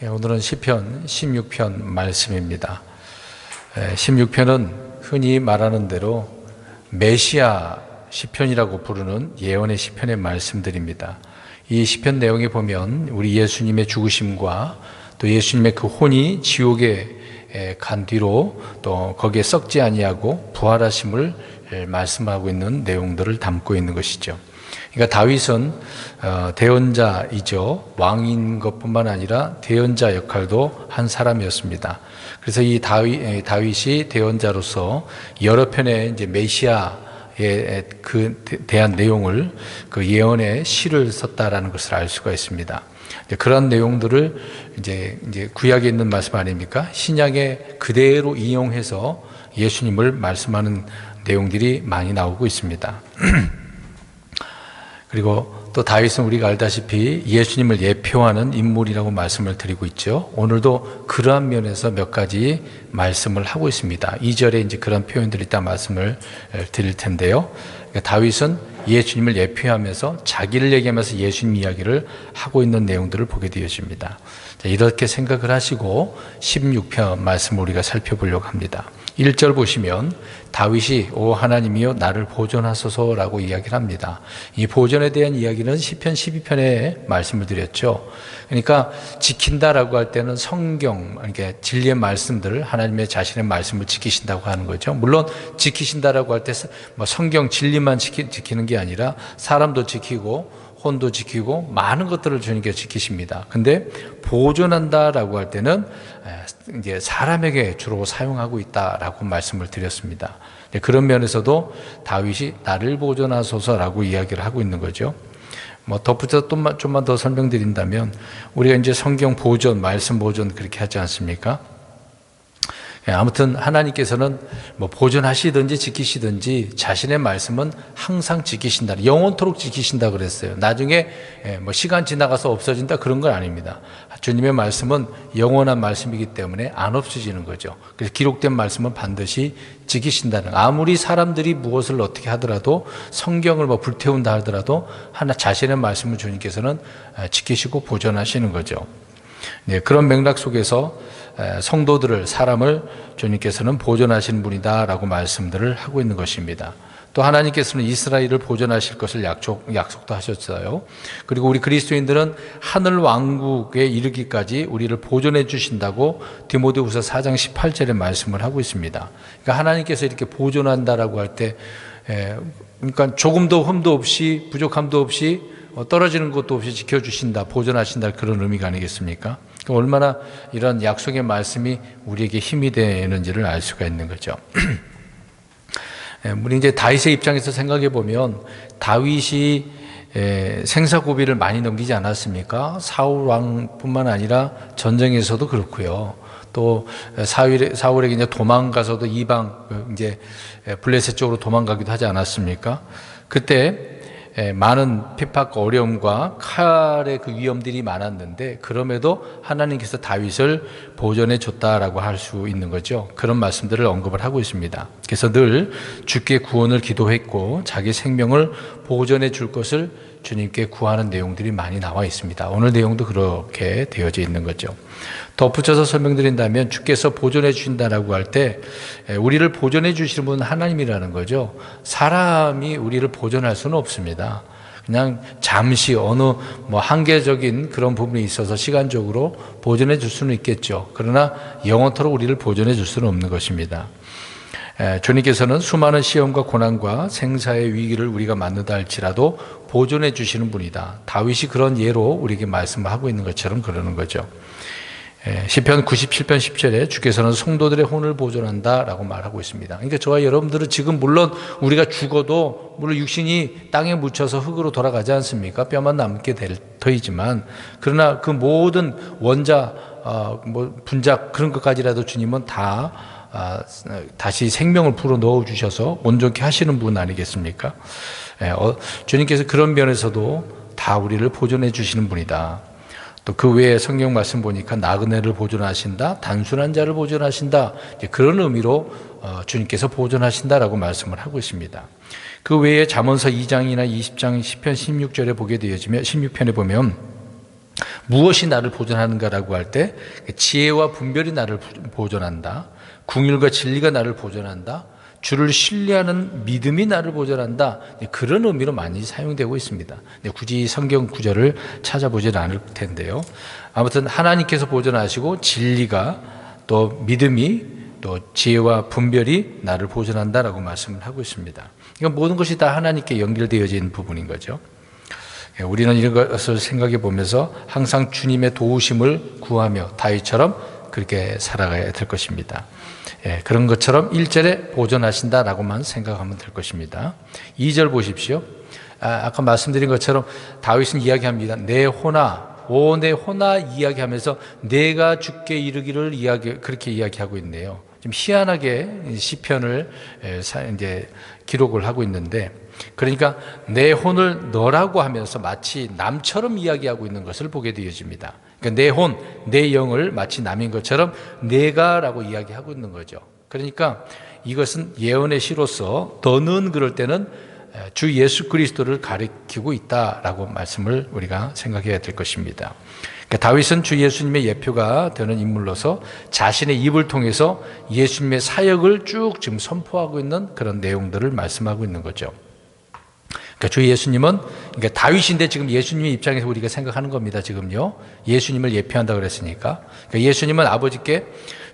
오늘은 시편 16편 말씀입니다. 16편은 흔히 말하는 대로 메시아 시편이라고 부르는 예언의 시편의 말씀들입니다. 이 시편 내용에 보면 우리 예수님의 죽으심과 또 예수님의 그 혼이 지옥에 간 뒤로 또 거기에 썩지 아니하고 부활하심을 말씀하고 있는 내용들을 담고 있는 것이죠. 그러니까 다윗은 대언자이죠. 왕인 것뿐만 아니라 대언자 역할도 한 사람이었습니다. 그래서 이 다윗이 대언자로서 여러 편의 이제 메시아에 대한 내용을 그 예언의 시를 썼다라는 것을 알 수가 있습니다. 그런 내용들을 이제 구약에 있는 말씀 아닙니까? 신약에 그대로 인용해서 예수님을 말씀하는 내용들이 많이 나오고 있습니다. 그리고 또 다윗은 우리가 알다시피 예수님을 예표하는 인물이라고 말씀을 드리고 있죠. 오늘도 그러한 면에서 몇 가지 말씀을 하고 있습니다. 2절에 이제 그런 표현들이 있다 말씀을 드릴 텐데요. 그러니까 다윗은 예수님을 예표하면서 자기를 얘기하면서 예수님 이야기를 하고 있는 내용들을 보게 되어집니다. 자, 이렇게 생각을 하시고 16편 말씀을 우리가 살펴보려고 합니다. 1절 보시면 다윗이 오 하나님이여 나를 보존하소서라고 이야기를 합니다. 이 보존에 대한 이야기는 시편 12편에 말씀을 드렸죠. 그러니까 지킨다라고 할 때는 성경, 그러니까 진리의 말씀들을 하나님의 자신의 말씀을 지키신다고 하는 거죠. 물론 지키신다라고 할 때 성경 진리만 지키는 게 아니라 사람도 지키고 혼도 지키고 많은 것들을 주님께서 지키십니다. 근데 보존한다라고 할 때는 이제 사람에게 주로 사용하고 있다라고 말씀을 드렸습니다. 그런 면에서도 다윗이 나를 보존하소서라고 이야기를 하고 있는 거죠. 덧붙여서 좀만 더 설명드린다면 우리가 이제 성경 보존, 말씀 보존 그렇게 하지 않습니까? 아무튼 하나님께서는 보존하시든지 지키시든지 자신의 말씀은 항상 지키신다. 영원토록 지키신다 그랬어요. 나중에 시간 지나가서 없어진다 그런 건 아닙니다. 주님의 말씀은 영원한 말씀이기 때문에 안 없어지는 거죠. 그래서 기록된 말씀은 반드시 지키신다는, 아무리 사람들이 무엇을 어떻게 하더라도 성경을 불태운다 하더라도 자신의 말씀을 주님께서는 지키시고 보존하시는 거죠. 그런 맥락 속에서 성도들을, 사람을 주님께서는 보존하시는 분이다라고 말씀들을 하고 있는 것입니다. 또 하나님께서는 이스라엘을 보존하실 것을 약속도 하셨어요. 그리고 우리 그리스도인들은 하늘 왕국에 이르기까지 우리를 보존해 주신다고 디모데후서 4장 18절에 말씀을 하고 있습니다. 그러니까 하나님께서 이렇게 보존한다라고 할 때 그러니까 조금도 흠도 없이 부족함도 없이 떨어지는 것도 없이 지켜주신다, 보존하신다 그런 의미가 아니겠습니까? 얼마나 이런 약속의 말씀이 우리에게 힘이 되는지를 알 수가 있는 거죠. 우리 이제 다윗의 입장에서 생각해 보면 다윗이 생사고비를 많이 넘기지 않았습니까? 사울 왕뿐만 아니라 전쟁에서도 그렇고요. 또 사울에게 이제 도망가서도 이방 이제 블레셋 쪽으로 도망가기도 하지 않았습니까? 그때 많은 핍박과 어려움과 칼의 그 위험들이 많았는데 그럼에도 하나님께서 다윗을 보존해 줬다라고 할 수 있는 거죠. 그런 말씀들을 언급을 하고 있습니다. 그래서 늘 주께 구원을 기도했고 자기 생명을 보존해 줄 것을 주님께 구하는 내용들이 많이 나와 있습니다. 오늘 내용도 그렇게 되어져 있는 거죠. 덧붙여서 설명드린다면 주께서 보존해 주신다라고 할 때 우리를 보존해 주시는 분은 하나님이라는 거죠. 사람이 우리를 보존할 수는 없습니다. 그냥 잠시 어느 한계적인 그런 부분이 있어서 시간적으로 보존해 줄 수는 있겠죠. 그러나 영원토록 우리를 보존해 줄 수는 없는 것입니다. 주님께서는 수많은 시험과 고난과 생사의 위기를 우리가 만나다 할지라도 보존해 주시는 분이다. 다윗이 그런 예로 우리에게 말씀을 하고 있는 것처럼 그러는 거죠. 시편 97편 10절에 주께서는 성도들의 혼을 보존한다라고 말하고 있습니다. 그러니까 저와 여러분들은 지금 물론 우리가 죽어도 물론 육신이 땅에 묻혀서 흑으로 돌아가지 않습니까? 뼈만 남게 될 터이지만 그러나 그 모든 원자, 분작 그런 것까지라도 주님은 다 다시 생명을 불어 넣어 주셔서 온전케 하시는 분 아니겠습니까? 주님께서 그런 면에서도 다 우리를 보존해 주시는 분이다. 또 그 외에 성경 말씀 보니까 나그네를 보존하신다, 단순한 자를 보존하신다, 그런 의미로 주님께서 보존하신다라고 말씀을 하고 있습니다. 그 외에 잠언서 2장이나 20장 10편 16절에 보게 되어지면 16편에 보면 무엇이 나를 보존하는가라고 할 때 지혜와 분별이 나를 보존한다. 궁율과 진리가 나를 보존한다. 주를 신뢰하는 믿음이 나를 보존한다. 그런 의미로 많이 사용되고 있습니다. 굳이 성경 구절을 찾아보지는 않을 텐데요. 아무튼 하나님께서 보존하시고 진리가 또 믿음이 또 지혜와 분별이 나를 보존한다라고 말씀을 하고 있습니다. 이건 모든 것이 다 하나님께 연결되어진 부분인 거죠. 우리는 이런 것을 생각해 보면서 항상 주님의 도우심을 구하며 다윗처럼 그렇게 살아가야 될 것입니다. 그런 것처럼 1절에 보존하신다라고만 생각하면 될 것입니다. 2절 보십시오. 아까 말씀드린 것처럼 다윗은 이야기합니다. 내 호나, 오 내 호나 이야기하면서 내가 주께 이르기를 그렇게 이야기하고 있네요. 좀 희한하게 시편을 이제 기록을 하고 있는데, 그러니까 내 혼을 너라고 하면서 마치 남처럼 이야기하고 있는 것을 보게 되어집니다. 그러니까 내 혼, 내 영을 마치 남인 것처럼 내가라고 이야기하고 있는 거죠. 그러니까 이것은 예언의 시로서 더는 그럴 때는 주 예수 그리스도를 가리키고 있다라고 말씀을 우리가 생각해야 될 것입니다. 그러니까 다윗은 주 예수님의 예표가 되는 인물로서 자신의 입을 통해서 예수님의 사역을 쭉 지금 선포하고 있는 그런 내용들을 말씀하고 있는 거죠. 그러니까 주 예수님은, 그러니까 다윗인데 지금 예수님의 입장에서 우리가 생각하는 겁니다. 지금요. 예수님을 예표한다 그랬으니까. 그러니까 예수님은 아버지께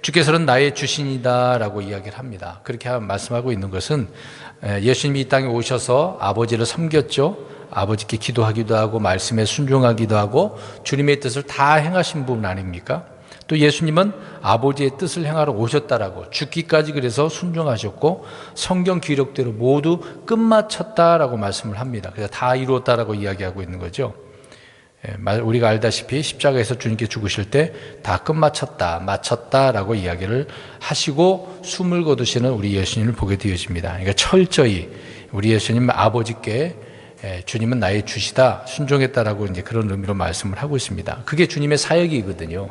주께서는 나의 주신이다라고 이야기를 합니다. 그렇게 말씀하고 있는 것은 예수님이 이 땅에 오셔서 아버지를 섬겼죠. 아버지께 기도하기도 하고 말씀에 순종하기도 하고 주님의 뜻을 다 행하신 분 아닙니까? 또 예수님은 아버지의 뜻을 행하러 오셨다라고 죽기까지 그래서 순종하셨고 성경 기록대로 모두 끝마쳤다라고 말씀을 합니다. 그래서 다 이루었다라고 이야기하고 있는 거죠. 우리가 알다시피 십자가에서 주님께 죽으실 때 다 끝마쳤다, 마쳤다라고 이야기를 하시고 숨을 거두시는 우리 예수님을 보게 되어집니다. 그러니까 철저히 우리 예수님 아버지께 주님은 나의 주시다, 순종했다라고 이제 그런 의미로 말씀을 하고 있습니다. 그게 주님의 사역이거든요.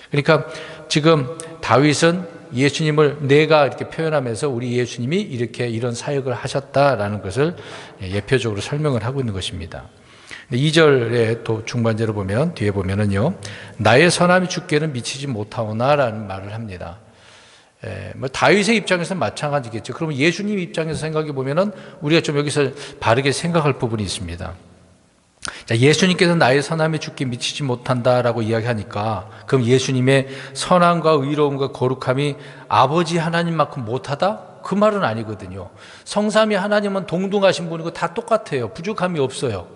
그러니까 지금 다윗은 예수님을 내가 이렇게 표현하면서 우리 예수님이 이렇게 이런 사역을 하셨다라는 것을 예표적으로 설명을 하고 있는 것입니다. 2절에 또 중반절을 보면 뒤에 보면은요, 나의 선함이 주께는 미치지 못하오나라는 말을 합니다. 뭐 다윗의 입장에서는 마찬가지겠죠. 그러면 예수님 입장에서 생각해 보면은 우리가 좀 여기서 바르게 생각할 부분이 있습니다. 자, 예수님께서 나의 선함이 주께 미치지 못한다라고 이야기하니까 그럼 예수님의 선함과 의로움과 거룩함이 아버지 하나님만큼 못하다? 그 말은 아니거든요. 성삼위 하나님은 동등하신 분이고 다 똑같아요. 부족함이 없어요.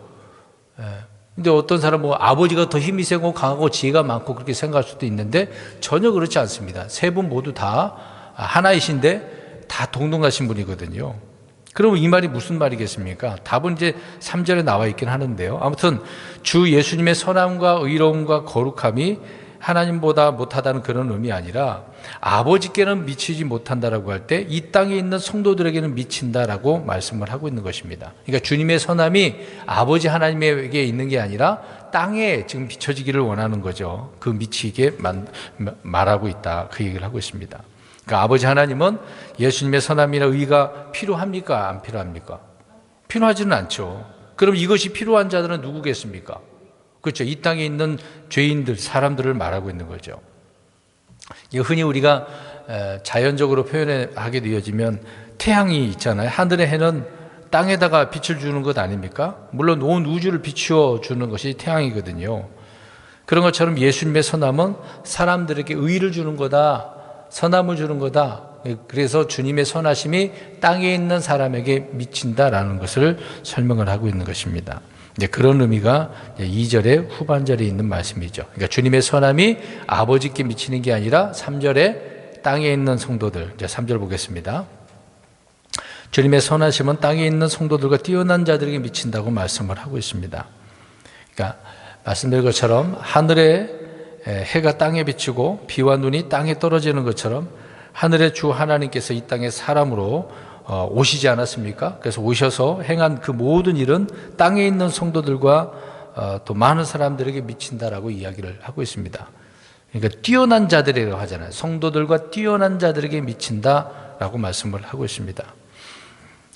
근데 어떤 사람은 뭐 아버지가 더 힘이 세고 강하고 지혜가 많고 그렇게 생각할 수도 있는데 전혀 그렇지 않습니다. 세 분 모두 다 하나이신데 다 동등하신 분이거든요. 그러면 이 말이 무슨 말이겠습니까? 답은 이제 3절에 나와 있긴 하는데요. 아무튼 주 예수님의 선함과 의로움과 거룩함이 하나님보다 못하다는 그런 의미 아니라 아버지께는 미치지 못한다라고 할 때 이 땅에 있는 성도들에게는 미친다라고 말씀을 하고 있는 것입니다. 그러니까 주님의 선함이 아버지 하나님에게 있는 게 아니라 땅에 지금 비춰지기를 원하는 거죠. 그 미치게 말하고 있다. 그 얘기를 하고 있습니다. 그러니까 아버지 하나님은 예수님의 선함이나 의가 필요합니까? 안 필요합니까? 필요하지는 않죠. 그럼 이것이 필요한 자들은 누구겠습니까? 그렇죠. 이 땅에 있는 죄인들, 사람들을 말하고 있는 거죠. 흔히 우리가 자연적으로 표현하게 되어지면 태양이 있잖아요. 하늘의 해는 땅에다가 빛을 주는 것 아닙니까? 물론 온 우주를 비추어 주는 것이 태양이거든요. 그런 것처럼 예수님의 선함은 사람들에게 의를 주는 거다, 선함을 주는 거다. 그래서 주님의 선하심이 땅에 있는 사람에게 미친다라는 것을 설명을 하고 있는 것입니다. 그런 의미가 2절의 후반절에 있는 말씀이죠. 그러니까 주님의 선함이 아버지께 미치는 게 아니라 3절에 땅에 있는 성도들, 이제 3절 보겠습니다. 주님의 선하심은 땅에 있는 성도들과 뛰어난 자들에게 미친다고 말씀을 하고 있습니다. 그러니까 말씀드린 것처럼 하늘에 해가 땅에 비치고 비와 눈이 땅에 떨어지는 것처럼 하늘의 주 하나님께서 이 땅에 사람으로 오시지 않았습니까? 그래서 오셔서 행한 그 모든 일은 땅에 있는 성도들과 또 많은 사람들에게 미친다라고 이야기를 하고 있습니다. 그러니까 뛰어난 자들이라고 하잖아요. 성도들과 뛰어난 자들에게 미친다라고 말씀을 하고 있습니다.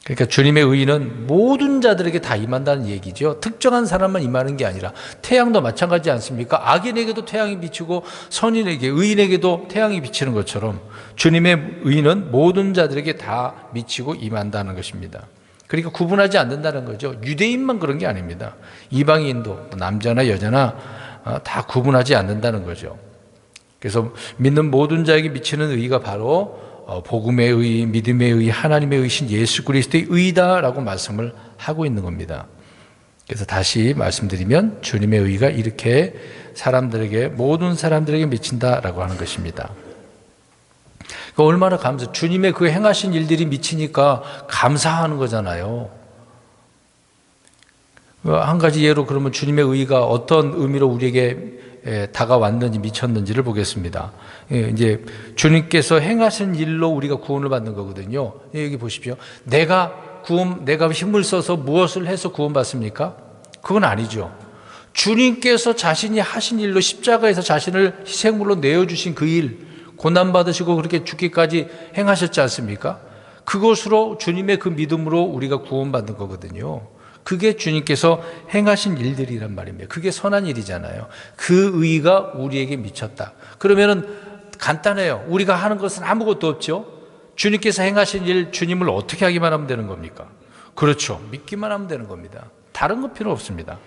그러니까 주님의 의는 모든 자들에게 다 임한다는 얘기죠. 특정한 사람만 임하는 게 아니라 태양도 마찬가지지 않습니까? 악인에게도 태양이 비치고 선인에게, 의인에게도 태양이 비치는 것처럼 주님의 의는 모든 자들에게 다 미치고 임한다는 것입니다. 그러니까 구분하지 않는다는 거죠. 유대인만 그런 게 아닙니다. 이방인도 남자나 여자나 다 구분하지 않는다는 거죠. 그래서 믿는 모든 자에게 미치는 의가 바로 복음의 의, 믿음의 의, 하나님의 의신 예수 그리스도의 의다라고 말씀을 하고 있는 겁니다. 그래서 다시 말씀드리면 주님의 의가 이렇게 사람들에게, 모든 사람들에게 미친다라고 하는 것입니다. 얼마나 주님의 그 행하신 일들이 미치니까 감사하는 거잖아요. 한 가지 예로 그러면 주님의 의가 어떤 의미로 우리에게 다가왔는지 미쳤는지를 보겠습니다. 이제 주님께서 행하신 일로 우리가 구원을 받는 거거든요. 여기 보십시오. 내가 힘을 써서 무엇을 해서 구원받습니까? 그건 아니죠. 주님께서 자신이 하신 일로 십자가에서 자신을 희생물로 내어주신 그 일, 고난받으시고 그렇게 죽기까지 행하셨지 않습니까? 그것으로 주님의 그 믿음으로 우리가 구원받는 거거든요. 그게 주님께서 행하신 일들이란 말입니다. 그게 선한 일이잖아요. 그 의가 우리에게 미쳤다. 그러면은 간단해요. 우리가 하는 것은 아무것도 없죠. 주님께서 행하신 일, 주님을 어떻게 하기만 하면 되는 겁니까? 그렇죠. 믿기만 하면 되는 겁니다. 다른 거 필요 없습니다.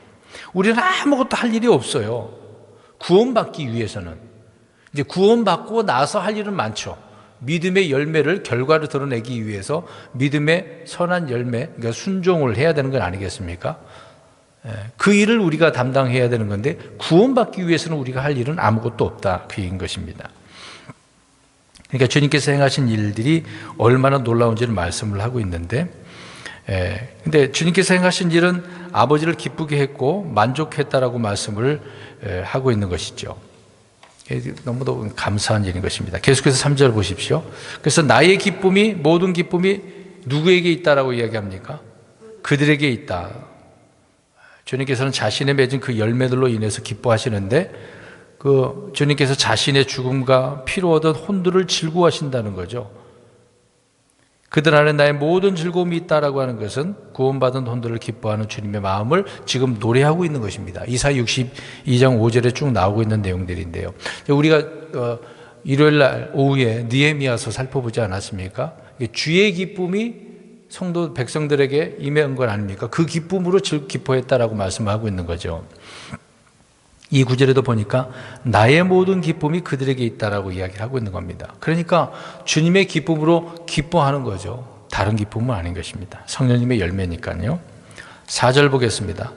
우리는 아무것도 할 일이 없어요. 구원받기 위해서는. 이제 구원받고 나서 할 일은 많죠. 믿음의 열매를, 결과를 드러내기 위해서 믿음의 선한 열매, 그러니까 순종을 해야 되는 건 아니겠습니까? 그 일을 우리가 담당해야 되는 건데, 구원받기 위해서는 우리가 할 일은 아무것도 없다, 그 얘기인 것입니다. 그러니까 주님께서 행하신 일들이 얼마나 놀라운지를 말씀을 하고 있는데, 근데 주님께서 행하신 일은 아버지를 기쁘게 했고 만족했다라고 말씀을 하고 있는 것이죠. 너무도 감사한 일인 것입니다. 계속해서 3절 보십시오. 그래서 나의 기쁨이, 모든 기쁨이 누구에게 있다라고 이야기합니까? 그들에게 있다. 주님께서는 자신의 맺은 그 열매들로 인해서 기뻐하시는데, 그 주님께서 자신의 죽음과 피로 얻은 혼들을 즐거워하신다는 거죠. 그들 안에 나의 모든 즐거움이 있다라고 하는 것은 구원받은 혼들을 기뻐하는 주님의 마음을 지금 노래하고 있는 것입니다. 이사야 62장 5절에 쭉 나오고 있는 내용들인데요. 우리가 일요일 날 오후에 느헤미야서 살펴보지 않았습니까? 주의 기쁨이 성도 백성들에게 임한 건 아닙니까? 그 기쁨으로 기뻐했다라고 말씀하고 있는 거죠. 이 구절에도 보니까 나의 모든 기쁨이 그들에게 있다라고 이야기를 하고 있는 겁니다. 그러니까 주님의 기쁨으로 기뻐하는 거죠. 다른 기쁨은 아닌 것입니다. 성령님의 열매니까요. 4절 보겠습니다.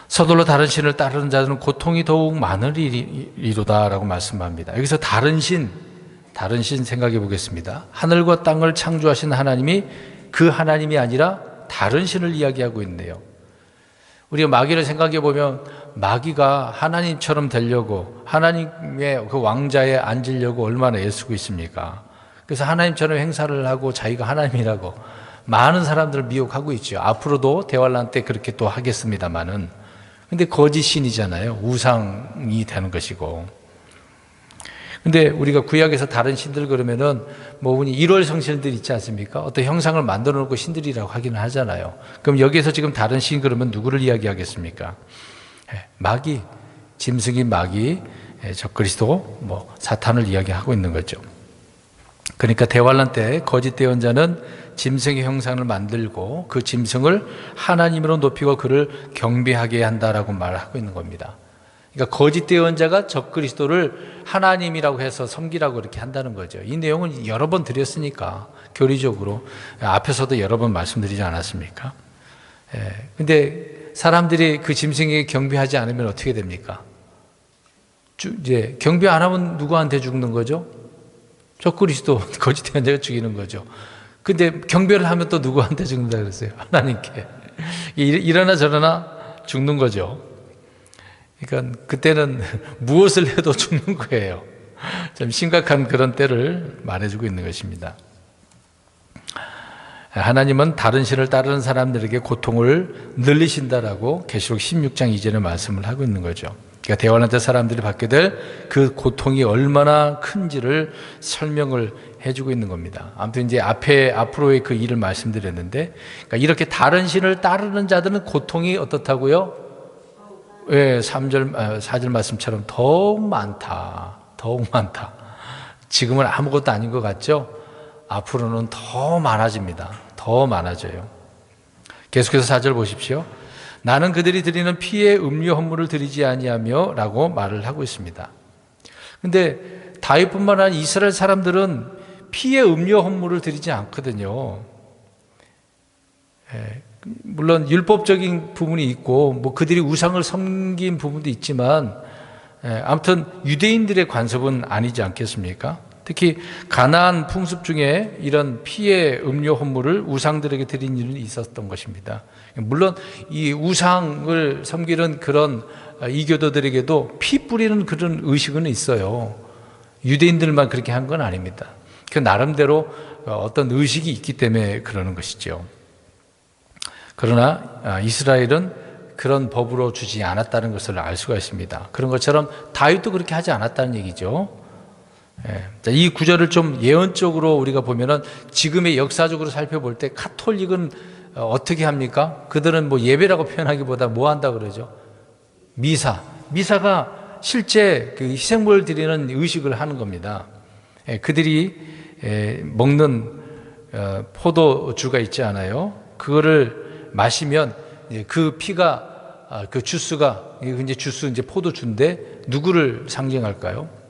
서둘러 다른 신을 따르는 자들은 고통이 더욱 많으리로다라고 말씀합니다. 여기서 다른 신 생각해 보겠습니다. 하늘과 땅을 창조하신 하나님이 그 하나님이 아니라 다른 신을 이야기하고 있네요. 우리가 마귀를 생각해 보면 마귀가 하나님처럼 되려고, 하나님의 그 왕자에 앉으려고 얼마나 애쓰고 있습니까? 그래서 하나님처럼 행사를 하고 자기가 하나님이라고 많은 사람들을 미혹하고 있죠. 앞으로도 대환란 때 그렇게 또 하겠습니다만은. 근데 거짓 신이잖아요. 우상이 되는 것이고. 근데 우리가 구약에서 다른 신들 그러면은 뭐 우리 1월 성신들 있지 않습니까? 어떤 형상을 만들어 놓고 신들이라고 하기는 하잖아요. 그럼 여기에서 지금 다른 신 그러면 누구를 이야기하겠습니까? 마귀, 짐승인 마귀, 적그리스도, 사탄을 이야기하고 있는 거죠. 그러니까 대환란 때 거짓 대언자는 짐승의 형상을 만들고 그 짐승을 하나님으로 높이고 그를 경배하게 한다라고 말하고 있는 겁니다. 그러니까 거짓 대언자가 적그리스도를 하나님이라고 해서 섬기라고 이렇게 한다는 거죠. 이 내용은 여러 번 드렸으니까 교리적으로 앞에서도 여러 번 말씀드리지 않았습니까? 근데 사람들이 그 짐승에게 경배하지 않으면 어떻게 됩니까? 이제 경배 안 하면 누구한테 죽는 거죠? 적그리스도 거짓 대언자가 죽이는 거죠. 근데 경배를 하면 또 누구한테 죽는다 그랬어요? 하나님께. 이러나 저러나 죽는 거죠. 그러니까 그때는 무엇을 해도 죽는 거예요. 좀 심각한 그런 때를 말해주고 있는 것입니다. 하나님은 다른 신을 따르는 사람들에게 고통을 늘리신다라고 계시록 16장 이전에 말씀을 하고 있는 거죠. 그러니까 대환란 때 사람들이 받게 될 그 고통이 얼마나 큰지를 설명을 해주고 있는 겁니다. 아무튼 이제 앞으로의 그 일을 말씀드렸는데, 그러니까 이렇게 다른 신을 따르는 자들은 고통이 어떻다고요? 예, 4절 말씀처럼 더욱 많다. 더욱 많다. 지금은 아무것도 아닌 것 같죠? 앞으로는 더 많아집니다. 더 많아져요. 계속해서 4절 보십시오. 나는 그들이 드리는 피의 음료 헌물을 드리지 아니하며 라고 말을 하고 있습니다. 근데 다윗뿐만 아니라 이스라엘 사람들은 피의 음료 헌물을 드리지 않거든요. 물론 율법적인 부분이 있고 뭐 그들이 우상을 섬긴 부분도 있지만 아무튼 유대인들의 관습은 아니지 않겠습니까? 특히 가나안 풍습 중에 이런 피의 음료 헌물을 우상들에게 드린 일은 있었던 것입니다. 물론 이 우상을 섬기는 그런 이교도들에게도 피 뿌리는 그런 의식은 있어요. 유대인들만 그렇게 한 건 아닙니다. 그 나름대로 어떤 의식이 있기 때문에 그러는 것이죠. 그러나 이스라엘은 그런 법으로 주지 않았다는 것을 알 수가 있습니다. 그런 것처럼 다윗도 그렇게 하지 않았다는 얘기죠. 이 구절을 좀 예언적으로 우리가 보면은 지금의 역사적으로 살펴볼 때 카톨릭은 어떻게 합니까? 그들은 뭐 예배라고 표현하기보다 뭐 한다 그러죠? 미사가 실제 그 희생물을 드리는 의식을 하는 겁니다. 그들이 먹는 포도주가 있지 않아요? 그거를 마시면 그 피가 그 주스가 이제 주스 이제 포도주인데 누구를 상징할까요?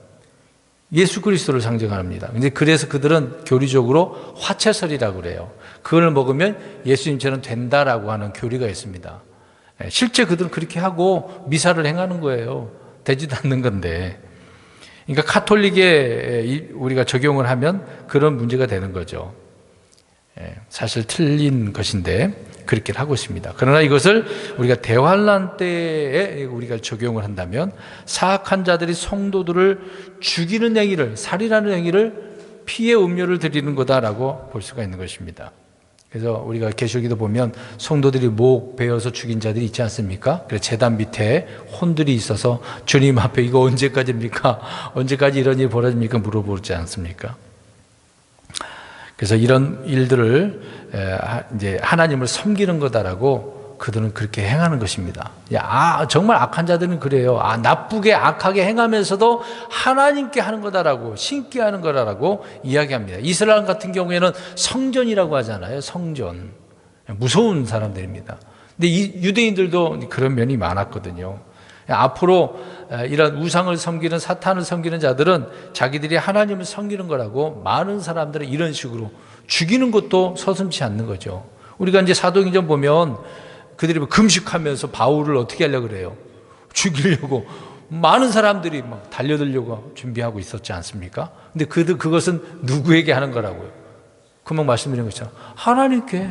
예수 그리스도를 상징합니다. 근데 그래서 그들은 교리적으로 화채설이라고 그래요. 그걸 먹으면 예수님처럼 된다라고 하는 교리가 있습니다. 실제 그들은 그렇게 하고 미사를 행하는 거예요. 되지도 않는 건데. 그러니까 카톨릭에 우리가 적용을 하면 그런 문제가 되는 거죠. 사실 틀린 것인데 그렇게 하고 있습니다. 그러나 이것을 우리가 대환란 때에 우리가 적용을 한다면 사악한 자들이 성도들을 죽이는 행위를, 살인하는 행위를 피의 음료를 드리는 거다라고 볼 수가 있는 것입니다. 그래서 우리가 계시록에도 보면 성도들이 목 베어서 죽인 자들이 있지 않습니까? 그래서 제단 밑에 혼들이 있어서 주님 앞에 이거 언제까지입니까? 언제까지 이런 일이 벌어집니까? 물어보지 않습니까? 그래서 이런 일들을 이제 하나님을 섬기는 거다라고 그들은 그렇게 행하는 것입니다. 정말 악한 자들은 그래요. 나쁘게 악하게 행하면서도 하나님께 하는 거다라고, 신께 하는 거다라고 이야기합니다. 이스라엘 같은 경우에는 성전이라고 하잖아요. 성전. 무서운 사람들입니다. 근데 이 유대인들도 그런 면이 많았거든요. 앞으로 이런 우상을 섬기는 사탄을 섬기는 자들은 자기들이 하나님을 섬기는 거라고 많은 사람들을 이런 식으로 죽이는 것도 서슴지 않는 거죠. 우리가 이제 사도행전 보면 그들이 금식하면서 바울을 어떻게 하려고 그래요? 죽이려고 많은 사람들이 막 달려들려고 준비하고 있었지 않습니까? 근데 그것은 누구에게 하는 거라고요? 금방 말씀드린 것처럼 하나님께.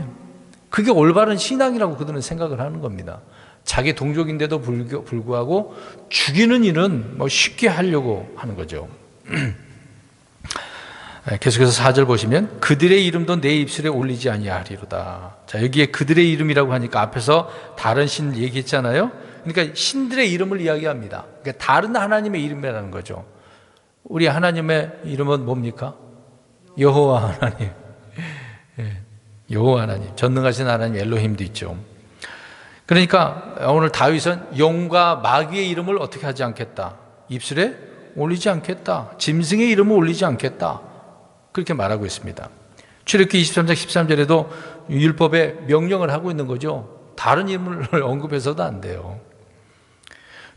그게 올바른 신앙이라고 그들은 생각을 하는 겁니다. 자기 동족인데도 불구하고 죽이는 일은 뭐 쉽게 하려고 하는 거죠. 계속해서 4절 보시면 그들의 이름도 내 입술에 올리지 아니하리로다. 자, 여기에 그들의 이름이라고 하니까 앞에서 다른 신을 얘기했잖아요. 그러니까 신들의 이름을 이야기합니다. 그러니까 다른 하나님의 이름이라는 거죠. 우리 하나님의 이름은 뭡니까? 여호와 하나님. 여호와 하나님. 전능하신 하나님 엘로힘도 있죠. 그러니까 오늘 다윗은 용과 마귀의 이름을 어떻게 하지 않겠다. 입술에 올리지 않겠다. 짐승의 이름을 올리지 않겠다. 그렇게 말하고 있습니다. 출애굽기 23장 13절에도 율법에 명령을 하고 있는 거죠. 다른 이름을 언급해서도 안 돼요.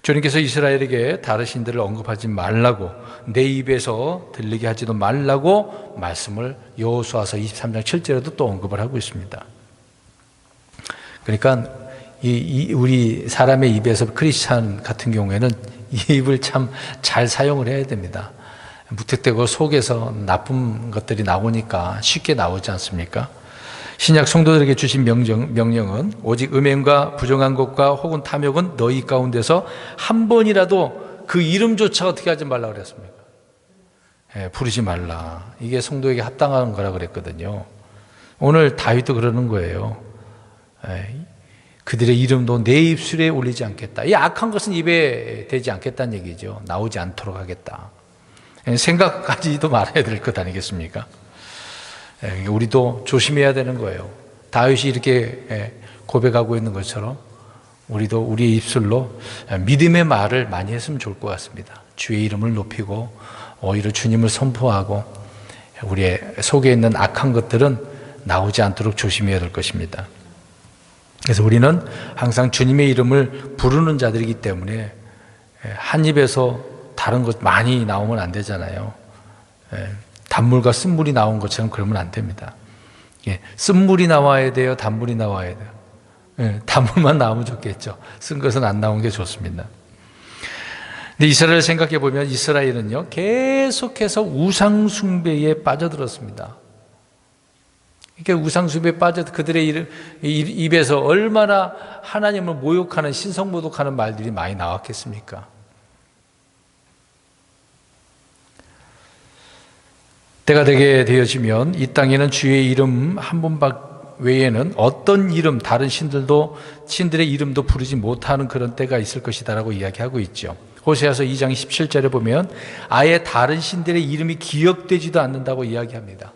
주님께서 이스라엘에게 다른 신들을 언급하지 말라고, 내 입에서 들리게 하지도 말라고 말씀을 여호수아서 23장 7절에도 또 언급을 하고 있습니다. 그러니까 우리 사람의 입에서 크리스찬 같은 경우에는 이 입을 참 잘 사용을 해야 됩니다. 무턱대고 속에서 나쁜 것들이 나오니까 쉽게 나오지 않습니까? 신약 성도들에게 주신 명령은 오직 음행과 부정한 것과 혹은 탐욕은 너희 가운데서 한 번이라도 그 이름조차 어떻게 하지 말라 그랬습니까? 부르지 말라. 이게 성도에게 합당한 거라 그랬거든요. 오늘 다윗도 그러는 거예요. 그들의 이름도 내 입술에 올리지 않겠다. 이 악한 것은 입에 대지 않겠다는 얘기죠. 나오지 않도록 하겠다. 생각하지도 말아야 될 것 아니겠습니까? 우리도 조심해야 되는 거예요. 다윗이 이렇게 고백하고 있는 것처럼 우리도 우리의 입술로 믿음의 말을 많이 했으면 좋을 것 같습니다. 주의 이름을 높이고 오히려 주님을 선포하고 우리의 속에 있는 악한 것들은 나오지 않도록 조심해야 될 것입니다. 그래서 우리는 항상 주님의 이름을 부르는 자들이기 때문에 한 입에서 다른 것 많이 나오면 안 되잖아요. 단물과 쓴물이 나온 것처럼 그러면 안 됩니다. 쓴물이 나와야 돼요? 단물이 나와야 돼요? 단물만 나오면 좋겠죠. 쓴 것은 안 나오는 게 좋습니다. 근데 이스라엘을 생각해 보면 이스라엘은요, 계속해서 우상숭배에 빠져들었습니다. 이렇게 우상숭배에 빠져 그들의 입에서 얼마나 하나님을 모욕하는 신성모독하는 말들이 많이 나왔겠습니까? 때가 되게 되어지면 이 땅에는 주의 이름 한 분 외에는 어떤 이름, 다른 신들의 이름도 부르지 못하는 그런 때가 있을 것이다라고 이야기하고 있죠. 호세아서 2장 17절에 보면 아예 다른 신들의 이름이 기억되지도 않는다고 이야기합니다.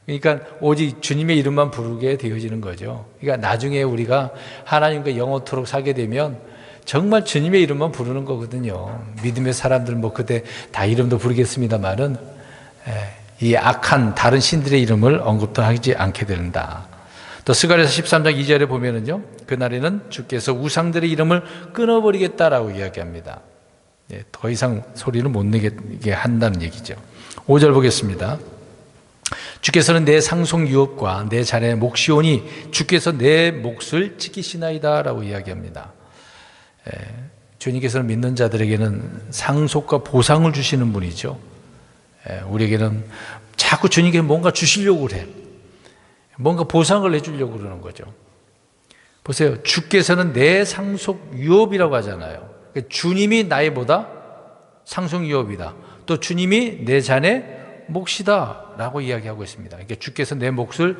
그러니까 오직 주님의 이름만 부르게 되어지는 거죠. 그러니까 나중에 우리가 하나님과 영원토록 살게 되면 정말 주님의 이름만 부르는 거거든요. 믿음의 사람들 그때 다 이름도 부르겠습니다만은 이 악한 다른 신들의 이름을 언급도 하지 않게 된다. 또 스가랴서 13장 2절에 보면은요, 그날에는 주께서 우상들의 이름을 끊어버리겠다라고 이야기합니다. 더 이상 소리를 못 내게 한다는 얘기죠. 5절 보겠습니다. 주께서는 내 상속 유업과 내 자네 몫이오니 주께서 내 몫을 지키시나이다 라고 이야기합니다. 주님께서는 믿는 자들에게는 상속과 보상을 주시는 분이죠. 우리에게는 자꾸 주님께 뭔가 주시려고 그래. 뭔가 보상을 해주려고 그러는 거죠. 보세요. 주께서는 내 상속 유업이라고 하잖아요. 그러니까 주님이 나의 뭐다? 상속 유업이다. 또 주님이 내 자네 몫이다 라고 이야기하고 있습니다. 그러니까 주께서 내 몫을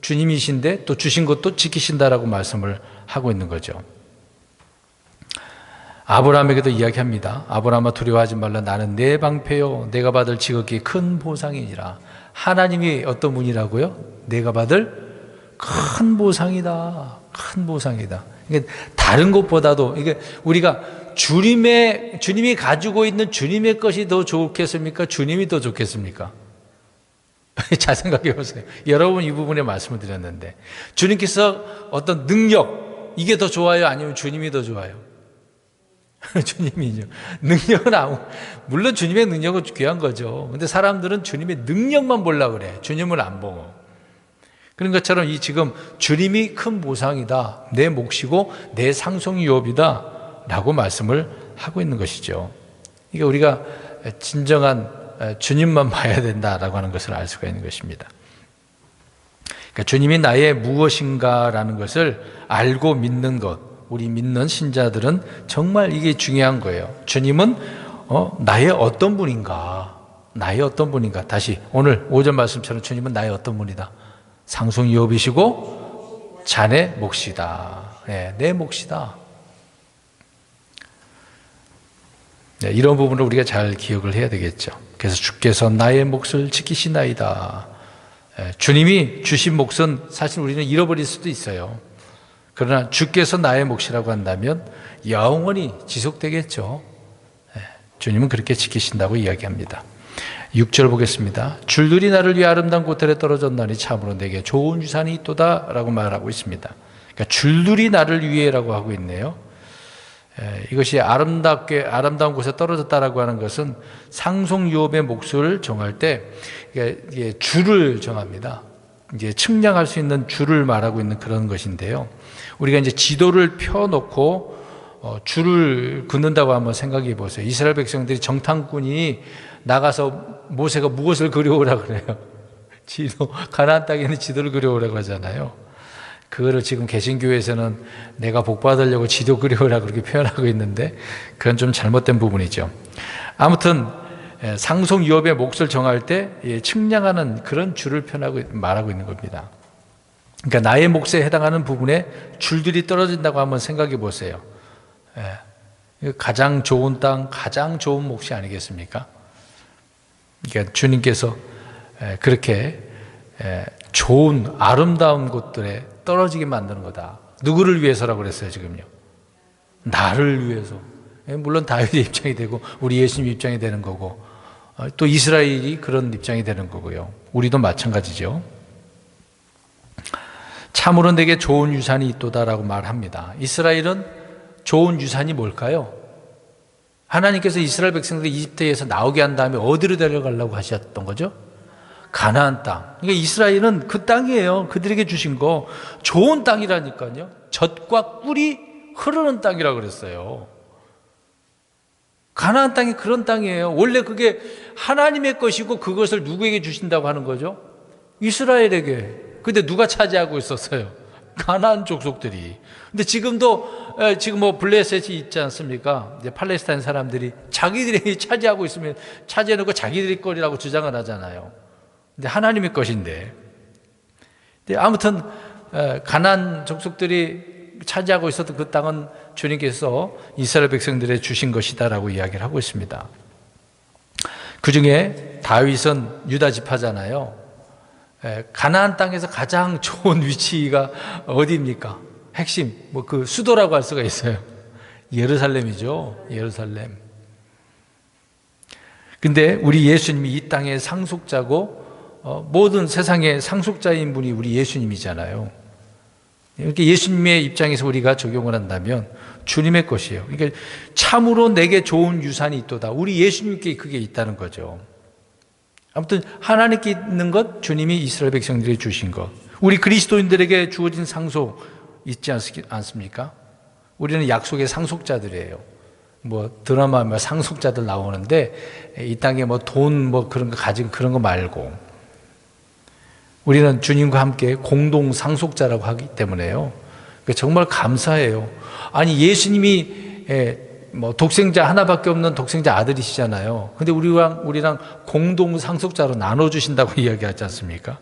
주님이신데 또 주신 것도 지키신다라고 말씀을 하고 있는 거죠. 아브라함에게도 이야기합니다. 아브라함아 두려워하지 말라. 나는 내 방패요 내가 받을 지극히 큰 보상이니라. 하나님이 어떤 분이라고요? 내가 받을 큰 보상이다. 큰 보상이다. 그러니까 다른 것보다도 이게 우리가 주님이 가지고 있는 주님의 것이 더 좋겠습니까? 주님이 더 좋겠습니까? 잘 생각해 보세요. 여러 번 이 부분에 말씀을 드렸는데 주님께서 어떤 능력 이게 더 좋아요? 아니면 주님이 더 좋아요? 주님이죠. 능력은 물론 주님의 능력은 귀한 거죠. 근데 사람들은 주님의 능력만 보려고 그래. 주님을 안 보고. 그런 것처럼 지금 주님이 큰 보상이다. 내 몫이고 내 상속유업이다. 라고 말씀을 하고 있는 것이죠. 이게 우리가 진정한 주님만 봐야 된다라고 하는 것을 알 수가 있는 것입니다. 그러니까 주님이 나의 무엇인가라는 것을 알고 믿는 것. 우리 믿는 신자들은 정말 이게 중요한 거예요. 주님은 나의 어떤 분인가? 나의 어떤 분인가? 다시 오늘 5절 말씀처럼 주님은 나의 어떤 분이다? 상속유업이시고 자네 몫이다. 내 몫이다. 이런 부분을 우리가 잘 기억을 해야 되겠죠. 그래서 주께서 나의 몫을 지키시나이다. 주님이 주신 몫은 사실 우리는 잃어버릴 수도 있어요. 그러나 주께서 나의 몫이라고 한다면 영원히 지속되겠죠. 주님은 그렇게 지키신다고 이야기합니다. 6절 보겠습니다. 줄들이 나를 위해 아름다운 고텔에 떨어졌나니 참으로 내게 좋은 유산이 있도다 라고 말하고 있습니다. 그러니까 줄들이 나를 위해라고 하고 있네요. 이것이 아름다운 곳에 떨어졌다라고 하는 것은 상속유업의 몫을 정할 때 줄을 정합니다. 이제 측량할 수 있는 줄을 말하고 있는 그런 것인데요. 우리가 이제 지도를 펴놓고 줄을 긋는다고 한번 생각해 보세요. 이스라엘 백성들이 정탐꾼이 나가서 모세가 무엇을 그려오라고 그래요? 지도, 가나안 땅에 있는 지도를 그려오라고 하잖아요. 그거를 지금 개신교에서는 내가 복 받으려고 지도 그려오라고 그렇게 표현하고 있는데 그건 좀 잘못된 부분이죠. 아무튼 상속유업의 몫을 정할 때 측량하는 그런 줄을 말하고 있는 겁니다. 그러니까 나의 몫에 해당하는 부분에 줄들이 떨어진다고 한번 생각해 보세요. 가장 좋은 땅, 가장 좋은 몫이 아니겠습니까? 그러니까 주님께서 그렇게 좋은 아름다운 곳들에 떨어지게 만드는 거다. 누구를 위해서라고 그랬어요, 지금요? 나를 위해서. 물론 다윗의 입장이 되고 우리 예수님 입장이 되는 거고 또 이스라엘이 그런 입장이 되는 거고요. 우리도 마찬가지죠. 참으로 내게 좋은 유산이 있도다라고 말합니다. 이스라엘은 좋은 유산이 뭘까요? 하나님께서 이스라엘 백성들을 이집트에서 나오게 한 다음에 어디로 데려가려고 하셨던 거죠? 가나안 땅. 그러니까 이스라엘은 그 땅이에요. 그들에게 주신 거 좋은 땅이라니까요. 젖과 꿀이 흐르는 땅이라고 그랬어요. 가나안 땅이 그런 땅이에요. 원래 그게 하나님의 것이고 그것을 누구에게 주신다고 하는 거죠? 이스라엘에게. 근데 누가 차지하고 있었어요? 가나안 족속들이. 근데 지금도 지금 뭐 블레셋이 있지 않습니까? 이제 팔레스타인 사람들이 자기들이 차지하고 있으면 차지해놓고 자기들이 거리라고 주장을 하잖아요. 근데 하나님의 것인데. 근데 아무튼 가나안 족속들이 차지하고 있었던 그 땅은 주님께서 이스라엘 백성들에 주신 것이다라고 이야기를 하고 있습니다. 그 중에 다윗은 유다 지파잖아요. 가나안 땅에서 가장 좋은 위치가 어디입니까? 핵심, 뭐 그 수도라고 할 수가 있어요. 예루살렘이죠. 예루살렘. 근데 우리 예수님이 이 땅의 상속자고 모든 세상의 상속자인 분이 우리 예수님이잖아요. 이렇게 예수님의 입장에서 우리가 적용을 한다면 주님의 것이에요. 그러니까 참으로 내게 좋은 유산이 있도다. 우리 예수님께 그게 있다는 거죠. 아무튼 하나님께 있는 것, 주님이 이스라엘 백성들에게 주신 것, 우리 그리스도인들에게 주어진 상속 있지 않습니까? 우리는 약속의 상속자들이에요. 뭐 드라마 뭐 상속자들 나오는데 이 땅에 뭐 돈 뭐 그런 거 가진 그런 거 말고 우리는 주님과 함께 공동 상속자라고 하기 때문에요. 정말 감사해요. 아니 예수님이 뭐 독생자 하나밖에 없는 독생자 아들이시잖아요. 근데 우리랑 공동 상속자로 나눠 주신다고 이야기하지 않습니까?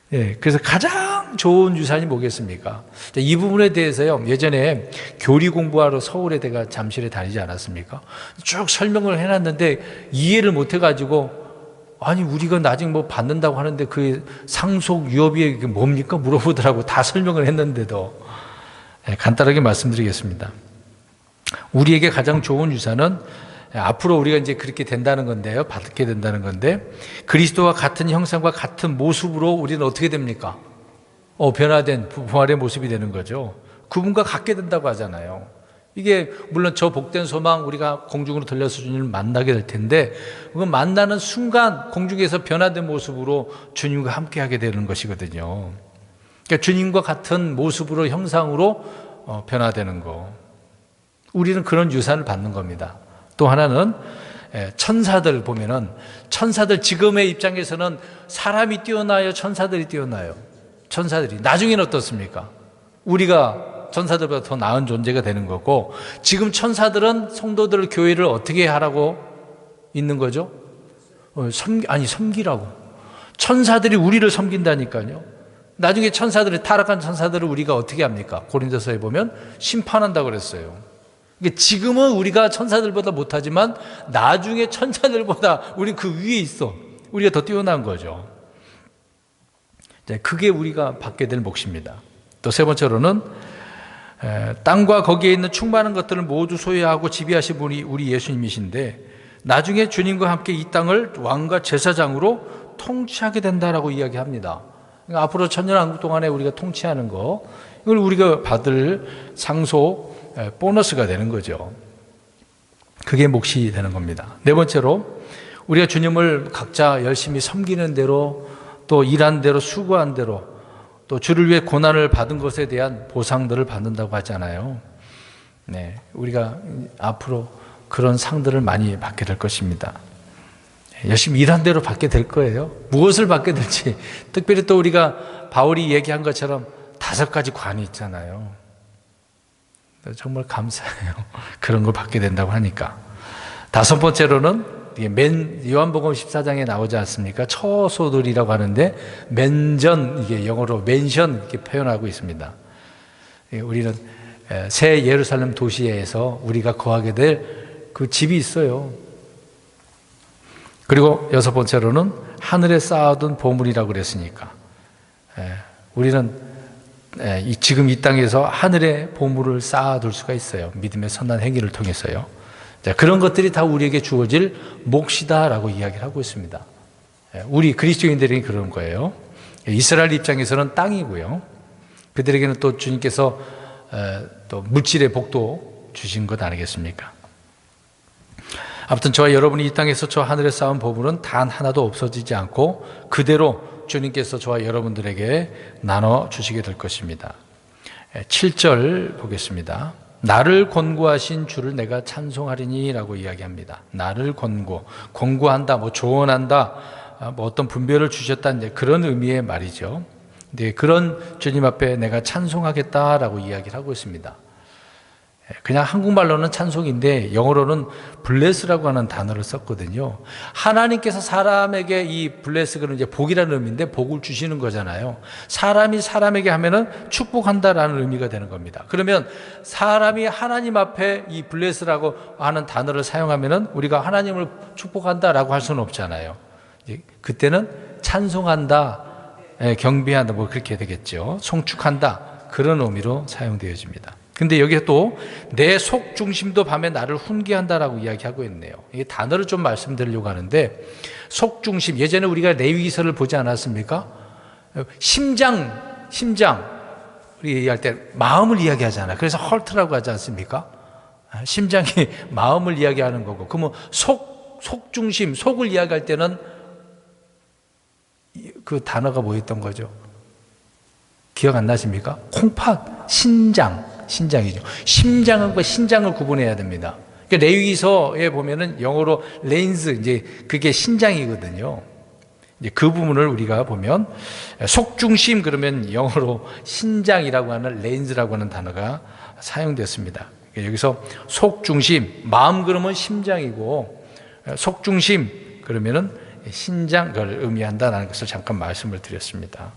그래서 가장 좋은 유산이 뭐겠습니까? 이 부분에 대해서요. 예전에 교리 공부하러 서울에 내가 잠실에 다니지 않았습니까? 쭉 설명을 해놨는데 이해를 못해가지고 아니 우리가 나중에 뭐 받는다고 하는데 그 상속 유업이 뭡니까? 물어보더라고. 다 설명을 했는데도 간단하게 말씀드리겠습니다. 우리에게 가장 좋은 유산은 앞으로 우리가 이제 그렇게 된다는 건데요. 받게 된다는 건데 그리스도와 같은 형상과 같은 모습으로 우리는 어떻게 됩니까? 변화된 부활의 모습이 되는 거죠. 그분과 같게 된다고 하잖아요. 이게 물론 저 복된 소망 우리가 공중으로 들려서 주님을 만나게 될 텐데 그건 만나는 순간 공중에서 변화된 모습으로 주님과 함께하게 되는 것이거든요. 그러니까 주님과 같은 모습으로 형상으로 변화되는 거. 우리는 그런 유산을 받는 겁니다. 또 하나는 천사들 보면은 천사들 지금의 입장에서는 사람이 뛰어나요? 천사들이 뛰어나요? 천사들이. 나중에는 어떻습니까? 우리가 천사들보다 더 나은 존재가 되는 거고 지금 천사들은 성도들 교회를 어떻게 하라고 있는 거죠? 섬기라고. 천사들이 우리를 섬긴다니까요. 나중에 천사들이 타락한 천사들을 우리가 어떻게 합니까? 고린도서에 보면 심판한다고 그랬어요. 지금은 우리가 천사들보다 못하지만 나중에 천사들보다 우리 그 위에 있어. 우리가 더 뛰어난 거죠. 그게 우리가 받게 될 몫입니다. 또 세 번째로는 땅과 거기에 있는 충만한 것들을 모두 소유하고 지배하신 분이 우리 예수님이신데 나중에 주님과 함께 이 땅을 왕과 제사장으로 통치하게 된다라고 이야기합니다. 그러니까 앞으로 천년왕국 동안에 우리가 통치하는 거 이걸 우리가 받을 상속 보너스가 되는 거죠. 그게 몫이 되는 겁니다. 네 번째로 우리가 주님을 각자 열심히 섬기는 대로 또 일한 대로 수고한 대로 또 주를 위해 고난을 받은 것에 대한 보상들을 받는다고 하잖아요. 우리가 앞으로 그런 상들을 많이 받게 될 것입니다. 열심히 일한 대로 받게 될 거예요. 무엇을 받게 될지 특별히 또 우리가 바울이 얘기한 것처럼 5가지 관이 있잖아요. 정말 감사해요. 그런 걸 받게 된다고 하니까. 5번째로는 요한복음 14장에 나오지 않습니까? 처소들이라고 하는데 맨전, 이게 영어로 맨션 이렇게 표현하고 있습니다. 우리는 새 예루살렘 도시에서 우리가 거하게 될 그 집이 있어요. 그리고 여섯 번째로는 하늘에 쌓아둔 보물이라고 그랬으니까 우리는 지금 이 땅에서 하늘에 보물을 쌓아둘 수가 있어요. 믿음의 선한 행위를 통해서요. 그런 것들이 다 우리에게 주어질 몫이다라고 이야기를 하고 있습니다. 우리 그리스도인들이 그런 거예요. 이스라엘 입장에서는 땅이고요. 그들에게는 또 주님께서 또 물질의 복도 주신 것 아니겠습니까? 아무튼 저와 여러분이 이 땅에서 저 하늘에 쌓은 보물은 단 하나도 없어지지 않고 그대로 주님께서 저와 여러분들에게 나눠주시게 될 것입니다. 7절 보겠습니다. 나를 권고하신 주를 내가 찬송하리니 라고 이야기합니다. 나를 권고한다, 조언한다, 어떤 분별을 주셨다, 그런 의미의 말이죠. 그런 주님 앞에 내가 찬송하겠다라고 이야기를 하고 있습니다. 그냥 한국말로는 찬송인데 영어로는 블레스라고 하는 단어를 썼거든요. 하나님께서 사람에게 이 블레스는 이제 복이라는 의미인데 복을 주시는 거잖아요. 사람이 사람에게 하면은 축복한다라는 의미가 되는 겁니다. 그러면 사람이 하나님 앞에 이 블레스라고 하는 단어를 사용하면은 우리가 하나님을 축복한다라고 할 수는 없잖아요. 그때는 찬송한다, 경배한다, 그렇게 되겠죠. 송축한다, 그런 의미로 사용되어집니다. 근데 여기에 또 내 속 중심도 밤에 나를 훈계한다라고 이야기하고 있네요. 이 단어를 좀 말씀드리려고 하는데, 속 중심, 예전에 우리가 레위기서를 보지 않았습니까? 심장 우리 얘기할 때 마음을 이야기하잖아요. 그래서 헐트라고 하지 않습니까? 심장이 마음을 이야기하는 거고, 그러면 속 중심, 속을 이야기할 때는 그 단어가 뭐였던 거죠? 기억 안 나십니까? 콩팥, 신장이죠. 심장과 신장을 구분해야 됩니다. 그러니까 레위기서에 보면은 영어로 레인즈, 이제 그게 신장이거든요. 이제 그 부분을 우리가 보면 속중심, 그러면 영어로 신장이라고 하는 레인즈라고 하는 단어가 사용됐습니다. 그러니까 여기서 속중심, 마음 그러면 심장이고 속중심 그러면은 신장을 의미한다는 것을 잠깐 말씀을 드렸습니다.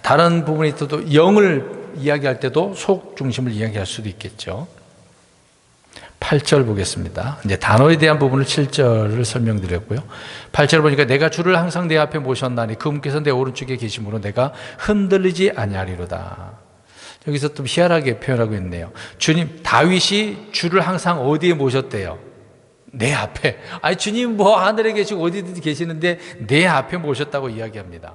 다른 부분이 또 영을 이야기할 때도 속 중심을 이야기할 수도 있겠죠. 8절 보겠습니다. 이제 단어에 대한 부분을 7절을 설명드렸고요. 8절 보니까 내가 주를 항상 내 앞에 모셨나니 그분께서 내 오른쪽에 계심으로 내가 흔들리지 아니하리로다. 여기서 좀 희한하게 표현하고 있네요. 다윗이 주를 항상 어디에 모셨대요? 내 앞에. 아니 주님 하늘에 계시고 어디든지 계시는데 내 앞에 모셨다고 이야기합니다.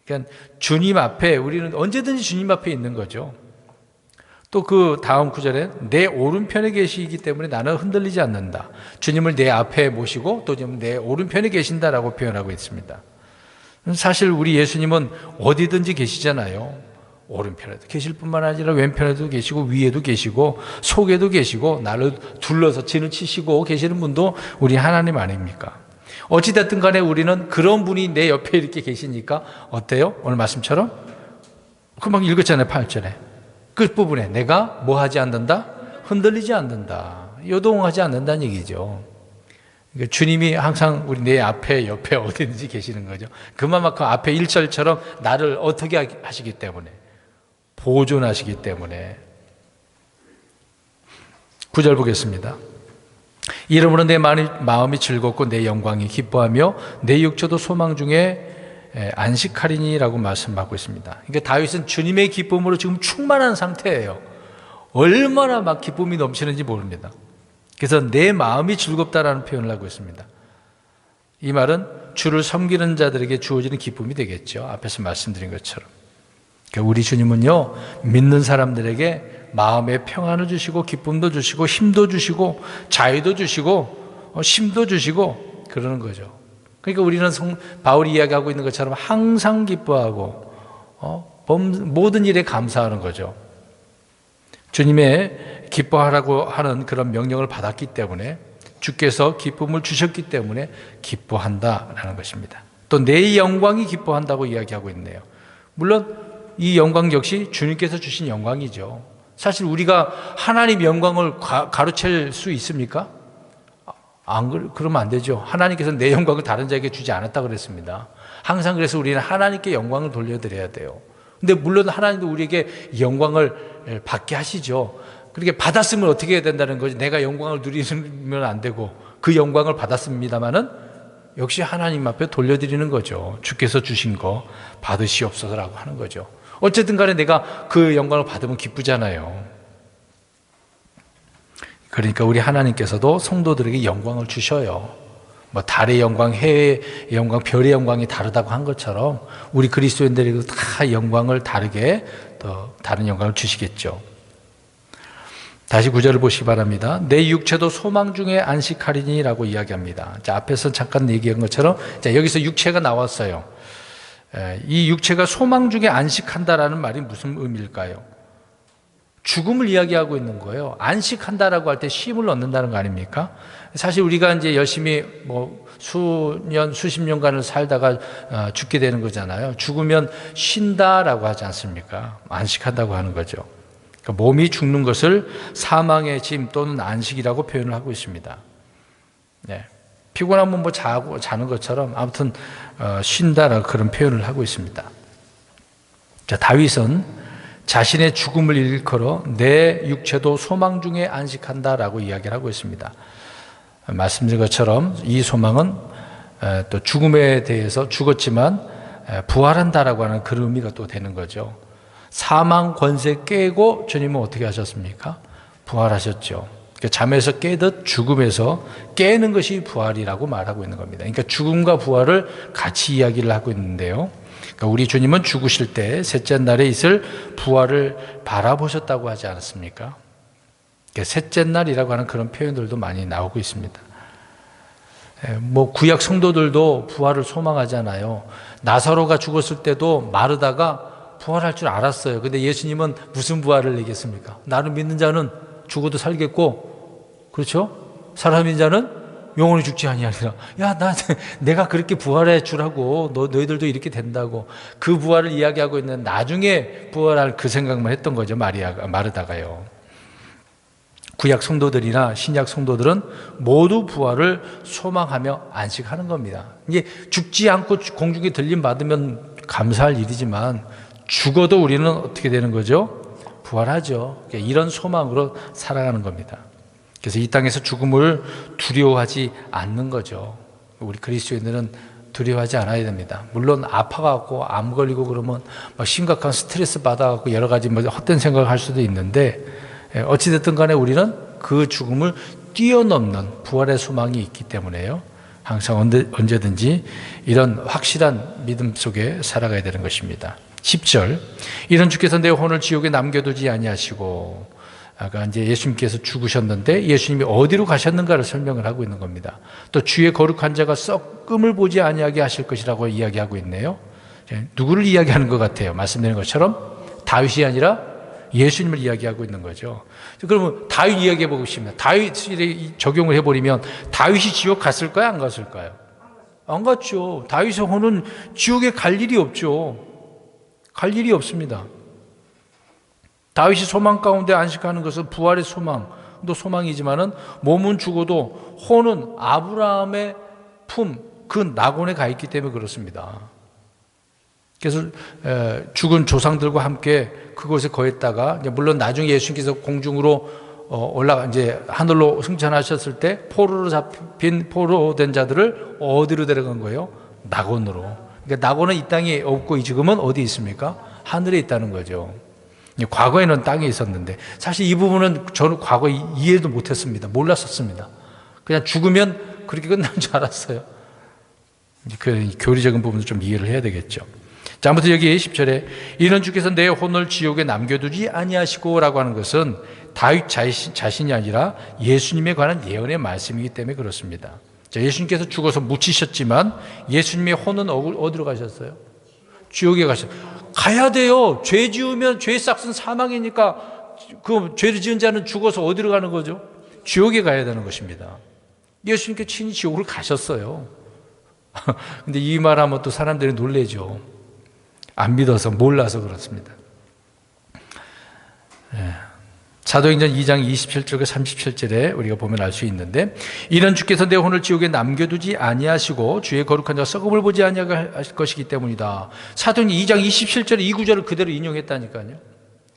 그러니까 주님 앞에, 우리는 언제든지 주님 앞에 있는 거죠. 또 그 다음 구절에 내 오른편에 계시기 때문에 나는 흔들리지 않는다. 주님을 내 앞에 모시고 또 내 오른편에 계신다라고 표현하고 있습니다. 사실 우리 예수님은 어디든지 계시잖아요. 오른편에도 계실 뿐만 아니라 왼편에도 계시고 위에도 계시고 속에도 계시고 나를 둘러서 진을 치시고 계시는 분도 우리 하나님 아닙니까? 어찌됐든 간에 우리는 그런 분이 내 옆에 이렇게 계시니까 어때요? 오늘 말씀처럼 금방 읽었잖아요. 8절에 끝부분에 내가 뭐 하지 않는다? 흔들리지 않는다, 요동하지 않는다는 얘기죠. 그러니까 주님이 항상 우리 내 앞에 옆에 어디든지 계시는 거죠. 그만큼 앞에 1절처럼 나를 어떻게 하시기 때문에, 보존하시기 때문에. 9절 보겠습니다. 이러므로 내 마음이 즐겁고 내 영광이 기뻐하며 내 육체도 소망 중에 안식하리니라고 말씀하고 있습니다. 그러니까 다윗은 주님의 기쁨으로 지금 충만한 상태예요. 얼마나 막 기쁨이 넘치는지 모릅니다. 그래서 내 마음이 즐겁다라는 표현을 하고 있습니다. 이 말은 주를 섬기는 자들에게 주어지는 기쁨이 되겠죠. 앞에서 말씀드린 것처럼. 그러니까 우리 주님은요, 믿는 사람들에게 마음의 평안을 주시고 기쁨도 주시고 힘도 주시고 자유도 주시고 쉼도 주시고 그러는 거죠. 그러니까 우리는 바울이 이야기하고 있는 것처럼 항상 기뻐하고 모든 일에 감사하는 거죠. 주님의 기뻐하라고 하는 그런 명령을 받았기 때문에, 주께서 기쁨을 주셨기 때문에 기뻐한다라는 것입니다. 또 내 영광이 기뻐한다고 이야기하고 있네요. 물론 이 영광 역시 주님께서 주신 영광이죠. 사실 우리가 하나님 영광을 가로챌 수 있습니까? 그러면 안 되죠. 하나님께서 내 영광을 다른 자에게 주지 않았다 그랬습니다. 항상 그래서 우리는 하나님께 영광을 돌려드려야 돼요. 근데 물론 하나님도 우리에게 영광을 받게 하시죠. 그렇게 받았으면 어떻게 해야 된다는 거지. 내가 영광을 누리면 안 되고 그 영광을 받았습니다마는 역시 하나님 앞에 돌려드리는 거죠. 주께서 주신 거 받으시옵소서라고 하는 거죠. 어쨌든 간에 내가 그 영광을 받으면 기쁘잖아요. 그러니까 우리 하나님께서도 성도들에게 영광을 주셔요. 뭐 달의 영광, 해의 영광, 별의 영광이 다르다고 한 것처럼 우리 그리스도인들에게도 다 영광을 다르게 또 다른 영광을 주시겠죠. 다시 9절을 보시기 바랍니다. 내 육체도 소망 중에 안식하리니 라고 이야기합니다. 자, 앞에서 잠깐 얘기한 것처럼 자, 여기서 육체가 나왔어요. 이 육체가 소망 중에 안식한다라는 말이 무슨 의미일까요? 죽음을 이야기하고 있는 거예요. 안식한다라고 할 때 쉼을 얻는다는 거 아닙니까? 사실 우리가 이제 열심히 뭐 수년, 수십 년간을 살다가 죽게 되는 거잖아요. 죽으면 쉰다라고 하지 않습니까? 안식한다고 하는 거죠. 그러니까 몸이 죽는 것을 사망의 짐 또는 안식이라고 표현을 하고 있습니다. 네. 피곤하면 뭐 자는 것처럼 아무튼 쉰다라고 그런 표현을 하고 있습니다. 자, 다윗은 자신의 죽음을 일컬어 내 육체도 소망 중에 안식한다라고 이야기를 하고 있습니다. 말씀드린 것처럼 이 소망은 또 죽음에 대해서 죽었지만 부활한다라고 하는 그런 의미가 또 되는 거죠. 사망 권세 깨고 주님은 어떻게 하셨습니까? 부활하셨죠. 그러니까 잠에서 깨듯 죽음에서 깨는 것이 부활이라고 말하고 있는 겁니다. 그러니까 죽음과 부활을 같이 이야기를 하고 있는데요. 그러니까 우리 주님은 죽으실 때 셋째 날에 있을 부활을 바라보셨다고 하지 않았습니까? 그러니까 셋째 날이라고 하는 그런 표현들도 많이 나오고 있습니다. 뭐 구약 성도들도 부활을 소망하잖아요. 나사로가 죽었을 때도 마르다가 부활할 줄 알았어요. 근데 예수님은 무슨 부활을 얘기했습니까? 나를 믿는 자는 죽어도 살겠고, 그렇죠? 사람인 자는 영원히 죽지 아니하리라. 야, 내가 그렇게 부활해 주라고. 너희들도 이렇게 된다고. 그 부활을 이야기하고 있는 나중에 부활할 그 생각만 했던 거죠. 마르다가요. 구약 성도들이나 신약 성도들은 모두 부활을 소망하며 안식하는 겁니다. 이게 죽지 않고 공중에 들림 받으면 감사할 일이지만 죽어도 우리는 어떻게 되는 거죠? 부활하죠. 이런 소망으로 살아가는 겁니다. 그래서 이 땅에서 죽음을 두려워하지 않는 거죠. 우리 그리스도인들은 두려워하지 않아야 됩니다. 물론 아파갖고 암 걸리고 그러면 심각한 스트레스 받아갖고 여러 가지 헛된 생각을 할 수도 있는데 어찌됐든 간에 우리는 그 죽음을 뛰어넘는 부활의 소망이 있기 때문에요. 항상 언제든지 이런 확실한 믿음 속에 살아가야 되는 것입니다. 10절, 이런 주께서 내 혼을 지옥에 남겨두지 아니하시고, 아까 이제 예수님께서 죽으셨는데 예수님이 어디로 가셨는가를 설명을 하고 있는 겁니다. 또 주의 거룩한 자가 썩음을 보지 아니하게 하실 것이라고 이야기하고 있네요. 누구를 이야기하는 것 같아요? 말씀드린 것처럼 다윗이 아니라 예수님을 이야기하고 있는 거죠. 그러면 다윗 이야기해 보고 싶습니다. 다윗에 적용을 해버리면 다윗이 지옥 갔을까요? 안 갔을까요? 안 갔죠. 다윗의 혼은 지옥에 갈 일이 없죠. 갈 일이 없습니다. 다윗이 소망 가운데 안식하는 것은 부활의 소망도 소망이지만은 몸은 죽어도 혼은 아브라함의 품, 그 낙원에 가 있기 때문에 그렇습니다. 그래서 죽은 조상들과 함께 그곳에 거했다가 물론 나중에 예수님께서 공중으로 이제 하늘로 승천하셨을 때 포로로 잡힌 포로된 자들을 어디로 데려간 거예요? 낙원으로. 그러니까 낙원은 이 땅에 없고 지금은 어디 있습니까? 하늘에 있다는 거죠. 과거에는 땅에 있었는데 사실 이 부분은 저는 과거에 이해도 못했습니다. 몰랐었습니다. 그냥 죽으면 그렇게 끝난 줄 알았어요. 그 교리적인 부분도 좀 이해를 해야 되겠죠. 자, 아무튼 여기 10절에 이는 주께서 내 혼을 지옥에 남겨두지 아니하시고 라고 하는 것은 다윗 자신이 아니라 예수님에 관한 예언의 말씀이기 때문에 그렇습니다. 자, 예수님께서 죽어서 묻히셨지만 예수님의 혼은 어디로 가셨어요? 지옥에 가셨어요. 가야 돼요. 죄 지으면 죄의 싹은 사망이니까 그 죄를 지은 자는 죽어서 어디로 가는 거죠? 지옥에 가야 되는 것입니다. 예수님께 친히 지옥을 가셨어요. 근데 이 말하면 또 사람들이 놀래죠. 안 믿어서 몰라서 그렇습니다. 사도행전 2장 27절과 37절에 우리가 보면 알 수 있는데, 이는 주께서 내 혼을 지옥에 남겨두지 아니하시고 주의 거룩한 자가 썩음을 보지 아니하실 것이기 때문이다. 사도행전 2장 27절에 이 구절을 그대로 인용했다니까요.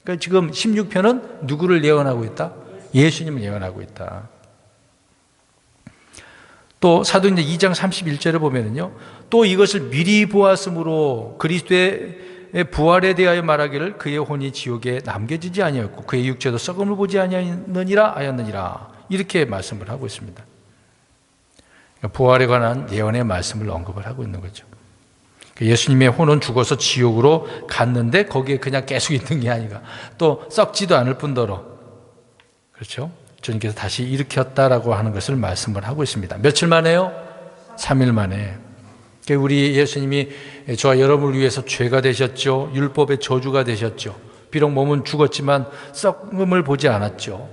그러니까 지금 16편은 누구를 예언하고 있다? 예수님을 예언하고 있다. 또 사도행전 2장 31절에 보면은요, 또 이것을 미리 보았으므로 그리스도의 부활에 대하여 말하기를 그의 혼이 지옥에 남겨지지 아니하였고 그의 육체도 썩음을 보지 아니하였느니라 하였느니라, 이렇게 말씀을 하고 있습니다. 그러니까 부활에 관한 예언의 말씀을 언급을 하고 있는 거죠. 예수님의 혼은 죽어서 지옥으로 갔는데 거기에 그냥 계속 있는 게 아니라 또 썩지도 않을 뿐더러, 그렇죠? 주님께서 다시 일으켰다라고 하는 것을 말씀을 하고 있습니다. 며칠 만에요? 3일 만에. 우리 예수님이 저와 여러분을 위해서 죄가 되셨죠. 율법의 저주가 되셨죠. 비록 몸은 죽었지만 썩음을 보지 않았죠.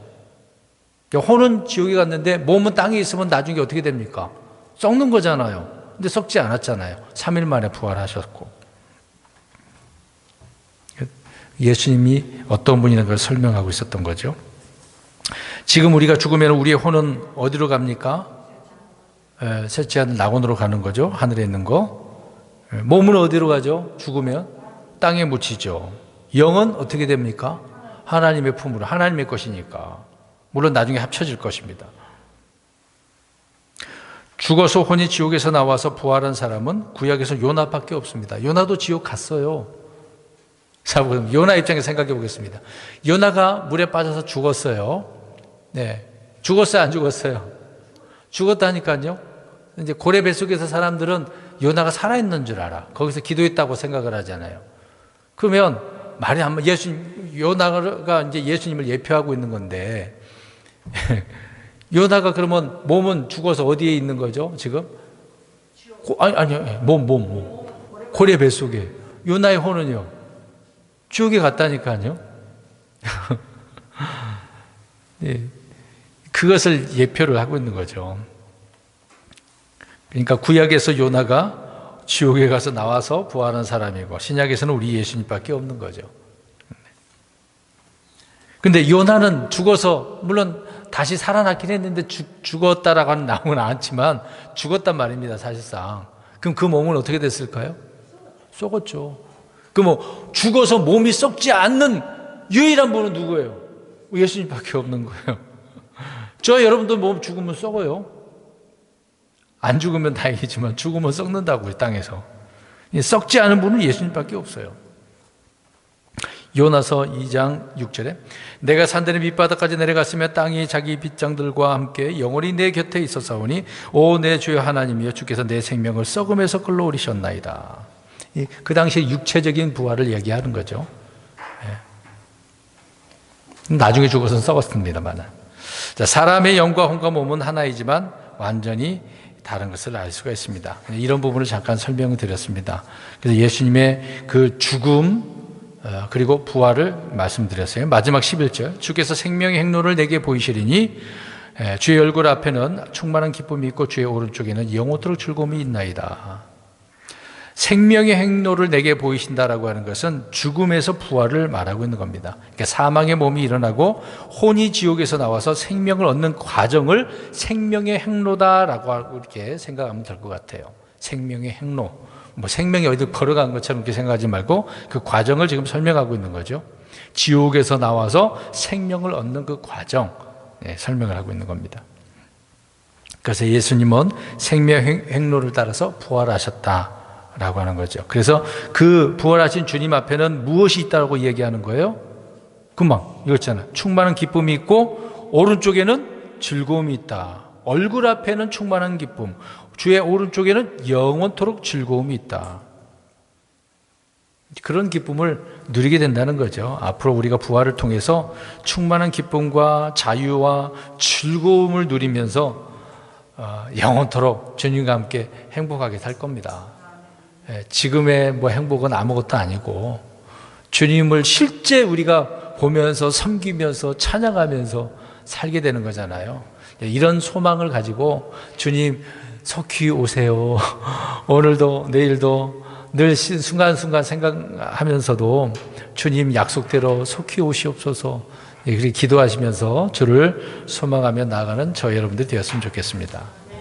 혼은 지옥에 갔는데 몸은 땅에 있으면 나중에 어떻게 됩니까? 썩는 거잖아요. 근데 썩지 않았잖아요. 3일 만에 부활하셨고. 예수님이 어떤 분이라는 걸 설명하고 있었던 거죠. 지금 우리가 죽으면 우리의 혼은 어디로 갑니까? 셋째 하늘 낙원으로 가는 거죠. 하늘에 있는 거. 몸은 어디로 가죠? 죽으면 땅에 묻히죠. 영은 어떻게 됩니까? 하나님의 품으로, 하나님의 것이니까. 물론 나중에 합쳐질 것입니다. 죽어서 혼이 지옥에서 나와서 부활한 사람은 구약에서 요나밖에 없습니다. 요나도 지옥 갔어요. 자, 요나 입장에서 생각해 보겠습니다. 요나가 물에 빠져서 죽었어요. 네, 죽었어요, 안 죽었어요? 죽었다니까요. 이제 고래 뱃속에서 사람들은 요나가 살아있는 줄 알아. 거기서 기도했다고 생각을 하잖아요. 그러면 말이 안 맞. 요나가 이제 예수님을 예표하고 있는 건데 요나가 그러면 몸은 죽어서 어디에 있는 거죠? 지금? 아니요, 몸. 고래 뱃속에. 요나의 혼은요? 지옥에 갔다니까요. 네. 그것을 예표를 하고 있는 거죠. 그러니까 구약에서 요나가 지옥에 가서 나와서 부활한 사람이고 신약에서는 우리 예수님밖에 없는 거죠. 근데 요나는 죽어서, 물론 다시 살아났긴 했는데 죽었다라고 하는 나오는 않지만 죽었단 말입니다, 사실상. 그럼 그 몸은 어떻게 됐을까요? 썩었죠. 그럼 죽어서 몸이 썩지 않는 유일한 분은 누구예요? 예수님밖에 없는 거예요. 저 여러분도 몸 죽으면 썩어요. 안 죽으면 다행이지만 죽으면 썩는다고요, 땅에서. 썩지 않은 분은 예수님밖에 없어요. 요나서 2장 6절에 내가 산들의 밑바닥까지 내려갔으며 땅이 자기 빗장들과 함께 영원히 내 곁에 있었사오니 오 내 주여 하나님이여 주께서 내 생명을 썩음에서 끌어올리셨나이다. 그 당시에 육체적인 부활을 얘기하는 거죠. 나중에 죽어서는 썩었습니다만, 사람의 영과 혼과 몸은 하나이지만 완전히 다른 것을 알 수가 있습니다. 이런 부분을 잠깐 설명을 드렸습니다. 그래서 예수님의 그 죽음 그리고 부활을 말씀드렸어요. 마지막 11절, 주께서 생명의 행로를 내게 보이시리니 주의 얼굴 앞에는 충만한 기쁨이 있고 주의 오른쪽에는 영원토록 즐거움이 있나이다. 생명의 행로를 내게 보이신다라고 하는 것은 죽음에서 부활을 말하고 있는 겁니다. 그러니까 사망의 몸이 일어나고 혼이 지옥에서 나와서 생명을 얻는 과정을 생명의 행로다라고 이렇게 생각하면 될 것 같아요. 생명의 행로. 생명이 어디 걸어간 것처럼 이렇게 생각하지 말고 그 과정을 지금 설명하고 있는 거죠. 지옥에서 나와서 생명을 얻는 그 과정, 설명을 하고 있는 겁니다. 그래서 예수님은 생명 행로를 따라서 부활하셨다 라고 하는 거죠. 그래서 그 부활하신 주님 앞에는 무엇이 있다고 얘기하는 거예요? 금방 이거잖아요. 충만한 기쁨이 있고 오른쪽에는 즐거움이 있다. 얼굴 앞에는 충만한 기쁨, 주의 오른쪽에는 영원토록 즐거움이 있다. 그런 기쁨을 누리게 된다는 거죠. 앞으로 우리가 부활을 통해서 충만한 기쁨과 자유와 즐거움을 누리면서 영원토록 주님과 함께 행복하게 살 겁니다. 지금의 행복은 아무것도 아니고 주님을 실제 우리가 보면서 섬기면서 찬양하면서 살게 되는 거잖아요. 이런 소망을 가지고 주님 속히 오세요. 오늘도 내일도 늘 순간순간 생각하면서도 주님 약속대로 속히 오시옵소서 이렇게 기도하시면서 주를 소망하며 나아가는 저 여러분들이 되었으면 좋겠습니다.